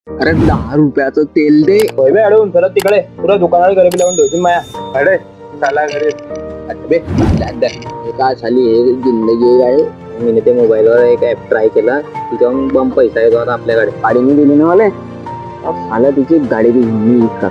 अरे 10 रुपयाचं तेल दे. बे अडवून चला तिकडे पुरा दुकानाला गरीबी लावून ठेवशील माया. अरे चला घरी. बे काय झाली हे जिंदगी आहे. मी ते मोबाईलवर एक ऍप ट्राय केला, तिच्यावरून बंप पैसा येतो आता आपल्याकडे. गाडी मी दिली ना मला, मला तिची गाडी बी मी का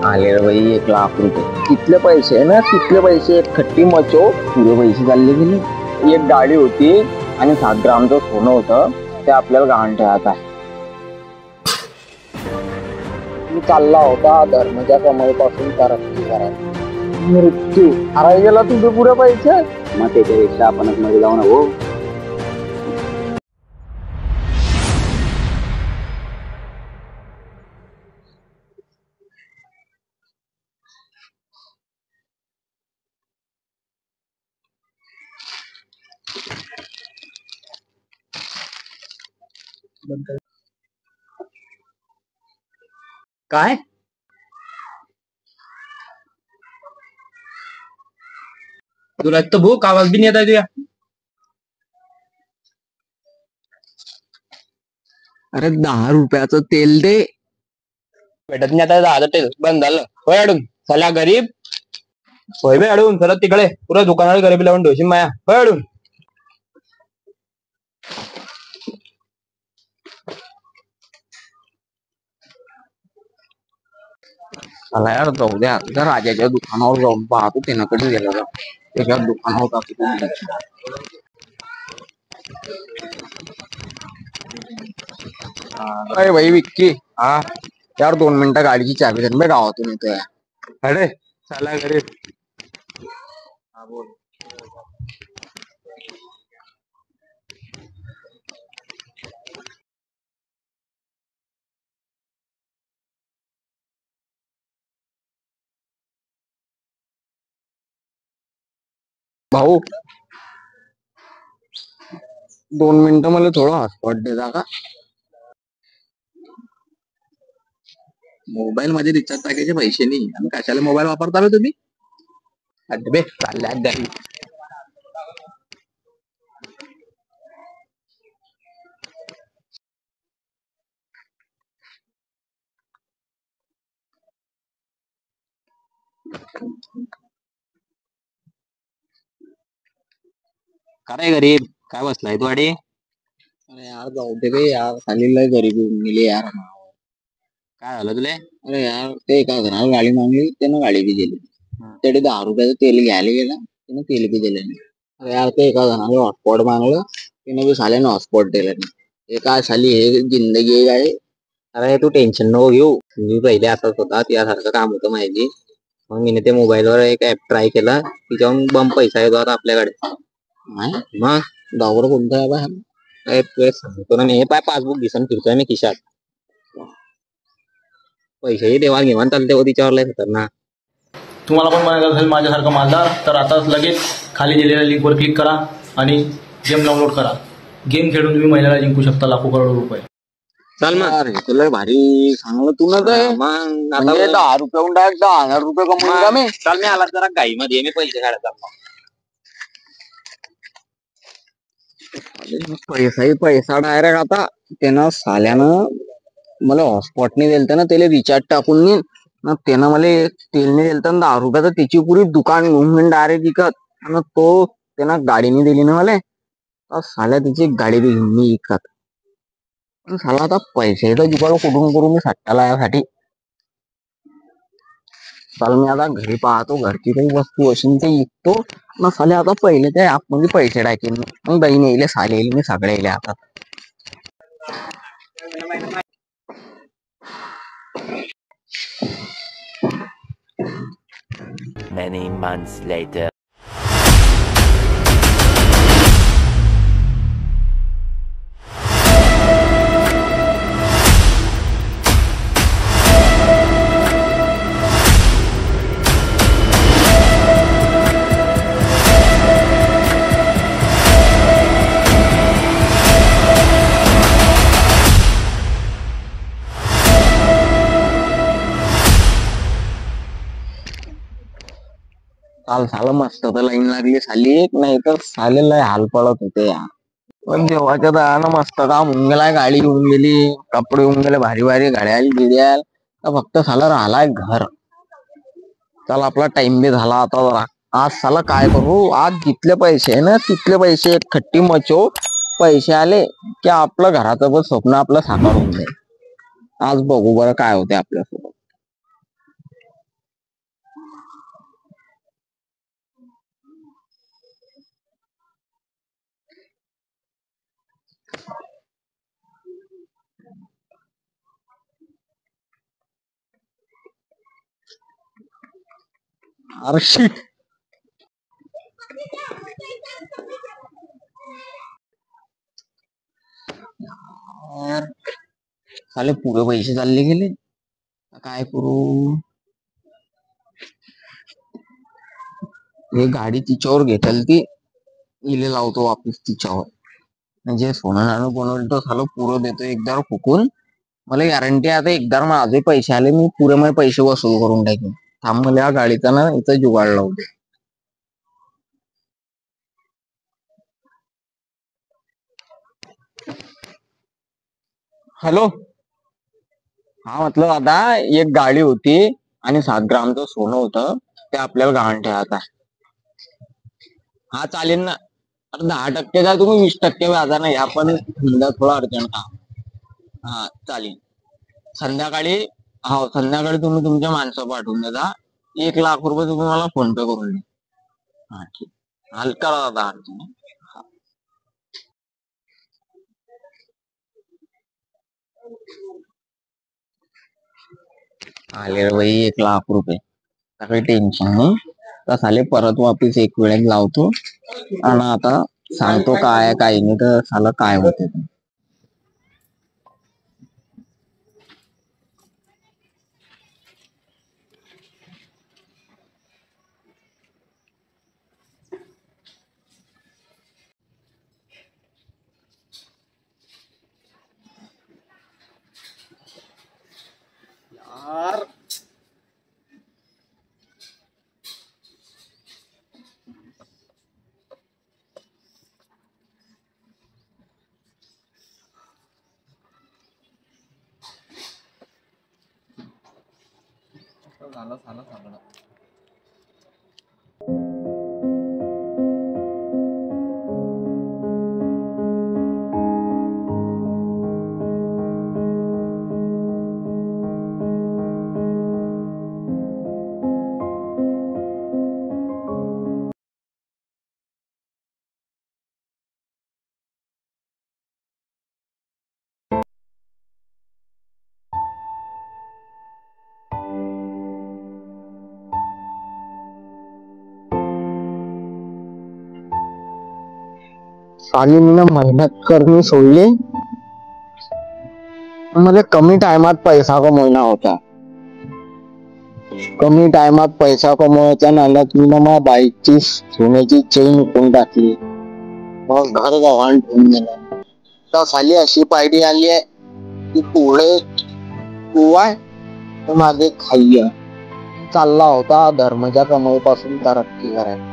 आले रे भाई 1,00,000 रुपये. तिथले पैसे आहे ना, तिथले पैसे खट्टी मचो पुरे पैसे चालले गेले. एक गाडी होती आणि 7 ग्रामचं सोनं होतं, ते आपल्याला गहाण ठेवत आहे. मी चालला होता धर्माच्या कमाईपासून तरक्की करायला. मृत्यू हराय गेला तुझे पुरे पैसे. मग त्याच्यापेक्षा आपणच मध्ये जाऊ ना हो. काय तुला तर भूक आवाज बी नाही येत आहे तुझ्या. अरे 10 रुपयाचं तेल दे. भेटत नाही आता 10 तेल बंद झालं. होय अडून चला गरीब. होय बे अडून चला तिकडे पुरा दुकानाला गरीबी लावून ठेवशील माया. होय अडून. मला यार जाऊ द्या, त्या राजाच्या दुकानावर जाऊन पाहतो त्याच्याकडे गेलं का त्याच्या दुकानावर अरे भाई विक्की, हा यार 2 मिनिटं गाडीची चाबी देऊन गावातून येतोय. अरे चला गरीब. हा बोल. भाऊ 2 मिनिटं मला थोडं हॉटस्पॉट देता का? मोबाईल मध्ये रिचार्ज टाकायचे पैसे नाही आणि कशाला मोबाईल वापरता तुम्ही? अरे चालल्या घरी. काय गरीब काय बसलाय तू अडे? अरे यार जाऊ दे बे यार, खाली लय गरीबी होऊन गेली यार. काय झालं तुले? अरे यार ते एका घराला गाडी मागली, त्यानं गाडी बी दिली. त्याने 10 रुपयाचं तेल घ्यायला गेला, त्यानं तेल बी दिलं नाही. अरे यार ते एका जणाने हॉटस्पॉट मागलं, त्याने बी साल्यानं हॉटस्पॉट दिलं नाही. हे काय साली हे जिंदगी आहे. अरे तू टेन्शन नको घेऊ. मी पहिले असंच होता, यासारखं काम होतं माहिती. मग मी ते मोबाईलवर एक ऍप ट्राय केला, तिच्यावरून बंप पैसा येतो आता आपल्याकडे. मग डावर कोणता आहे बा? सांगतो ना, हे पाय पासबुक दिसन फिरतोय मी खिशात. पैसेही देवाण घेवाण चालते हो तिच्यावर लय खतरनाक. तुम्हाला पण बनायचं असेल माझ्यासारखं मालदार, तर आताच लगेच खाली दिलेल्या लिंकवर क्लिक करा आणि गेम डाउनलोड करा. गेम खेळून तुम्ही महिन्याला जिंकू शकता लाखो करोड रुपये. चल मग तुला भारी सांगलं तू ना. मग आता 10 रुपये 10,000 रुपये कमवून का मी? चाल मी आला जरा घाई मध्ये मी पैसे काढायचा. पैसाही पैसा डायरेक्ट आता त्यानं साल्यानं मला हॉटस्पॉटने दिलत ना, त्याला रिचार्ज टाकून नेन ना, त्यानं मला तेलने दिलत ना 10 रुपयाचं, त्याची पुरी दुकान घेऊन डायरेक्ट विकत. आणि तो त्यानं गाडीने दिली ना मला, साल्या त्याची गाडी बी घेऊन मी विकत. पण साला आता पैशाचा जुगाड कुठून करू मी सट्ट्याला यासाठी. चाल मी आता घरी पाहतो, घरची काही वस्तू असेल ते विकतो ना. साले आता पहिले त्या ऍपमध्ये पैसे टाकेन, मग बहीण येईल साले येईल मी सगळे येईल आता. Many months later. काल साला मस्त तर लाईन लागली साली एक, नाही तर साले लय हाल पडत होते यार. पण देवाच्या दयानं मस्त काम होऊन गेलाय, गाडी येऊन गेली, कपडे होऊन गेले भारी भारी, घड्याळ गिड्याल, फक्त साला राहिलाय घर. चल आपला टाइम बी झाला आता जरा. आज साला काय करू, आज जिथले पैसे आहे ना तिथले पैसे खट्टी मचो, पैसे आले की आपलं घराचं पण स्वप्न आपलं साकार होऊन जाईल. आज बघू बरं काय होते आपल्यासोबत. अरे शिट, साले पुरे पैसे चालले गेले, काय करू. हे गाडी तिच्यावर घेतल ती, इले लावतो वापिस तिच्यावर. म्हणजे सोनं नाणं बनवलं तर सालं पुरं देतो एकदा फुकून. मला गॅरंटी आता एकदा माझे पैसे आले मी पुरे माझे पैसे वसूल करून टाकेन. थांब मला या गाडीचा ना इथं जुगाड लावू दे. हॅलो, हा म्हटलं दादा, एक गाडी होती आणि 7 ग्रामचं सोनं होतं, ते आपल्याला गहाण ठेवायचं आहे. हा चालेल ना. अरे 10% द्या तुम्ही, 20% व्याजा नाही, आपण थोडं अर्जंट काम. हा चालेल. संध्याकाळी, हो संध्याकाळी तुम्ही तुमच्या माणसं पाठवून द्या. 1 लाख रुपये तुम्ही मला फोन पे करून द्या. हा ठीक, हलका दादा अर्जंट. आले रे भाई 1 लाख रुपये, काही टेन्शन नाही. तर साले परत वापिस एक वेळेस लावतो आणि आता सांगतो काय काही नाही तर साला काय होते. यार झालं झालं सगळं. सालीनं मेहनत करणे सोडली, मला कमी टायमात पैसा कमवणं होता. कमी टायमात पैसा कमवायच्या नादात मी माझ्या बाईकची सोन्याची चेन विकून टाकली. मग घर गव्हाण ठेवून गेलं. तर साली अशी पायरी आली आहे की पुढे तू आहे तर माझे खाई आहे. चालला होता धर्माच्या कमाईपासून तरक्की करायला.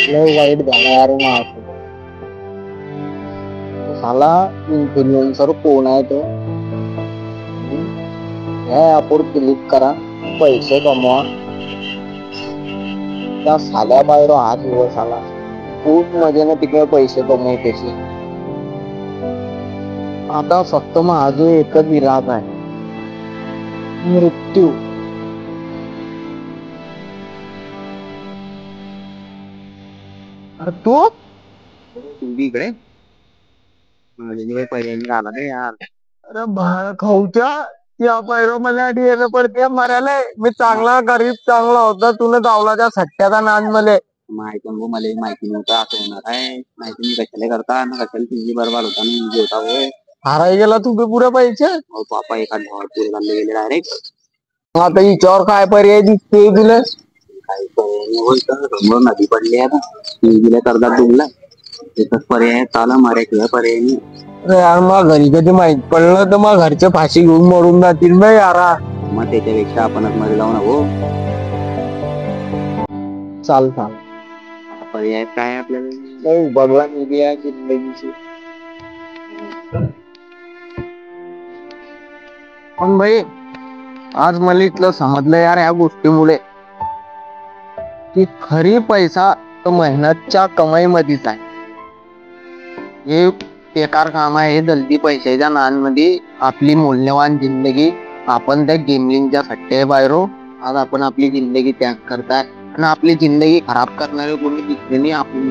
लय वाईट झाला यार माझं. साला इन्फ्लुएन्सर कोण आहे तो, ह्या ऍपवर क्लिक करा, पैसे कमवा. त्या साल्या बाहेर हा दिवस आला, खूप मजेने तिकडे पैसे कमवते. आता फक्त माझं एकच विलास आहे, मृत्यू. अरे तू इकडे पर्याय आला रे यार. अरे भाळ खाऊच्या या पैरो मला येणं पडते मरायला. मी चांगला गरीब चांगला होता, तुला दावलाच्या सट्ट्याचा नाद मले माहिती. मला माहिती नव्हतं असं होणार आहे. माहिती मी कशाला करता ना, कशाला तुझी बरबाद होता ना होता होय. हाराय गेला तू बी पुरे पैसे. पापा एखाद पुरे चालले गेले डायरेक्ट. आता हिच्यावर काय पर्याय दिसते तुला. काही पर्याय होईल नदी पडली आहे ना, दिल्या कर्जात डुबला. एकच पर्याय चाला मारायचं पर्याय नाही. यार मग घरी कधी माहित पडलं तर मग घरचे फाशी घेऊन मरून जातील ना यारा. मग त्याच्यापेक्षा आपणच मध्ये जाऊ ना. हो चाल चाल. पर्याय काय आपल्याला भगवान उभी आहे जिंदगीची. पण भाई आज मला इथलं समजलं यार या गोष्टीमुळे की खरी पैसा तर मेहनतच्या कमाईमध्येच आहे. हे बेकार काम आहे. हे जल्दी पैशाच्या नादामध्ये आपली मौल्यवान जिंदगी आपण त्या गेमिंगच्या सट्टे बाहेरो आज आपण आपली जिंदगी त्याग करताय आणि आपली जिंदगी खराब करणारे कोणी दुसरे नाही आपण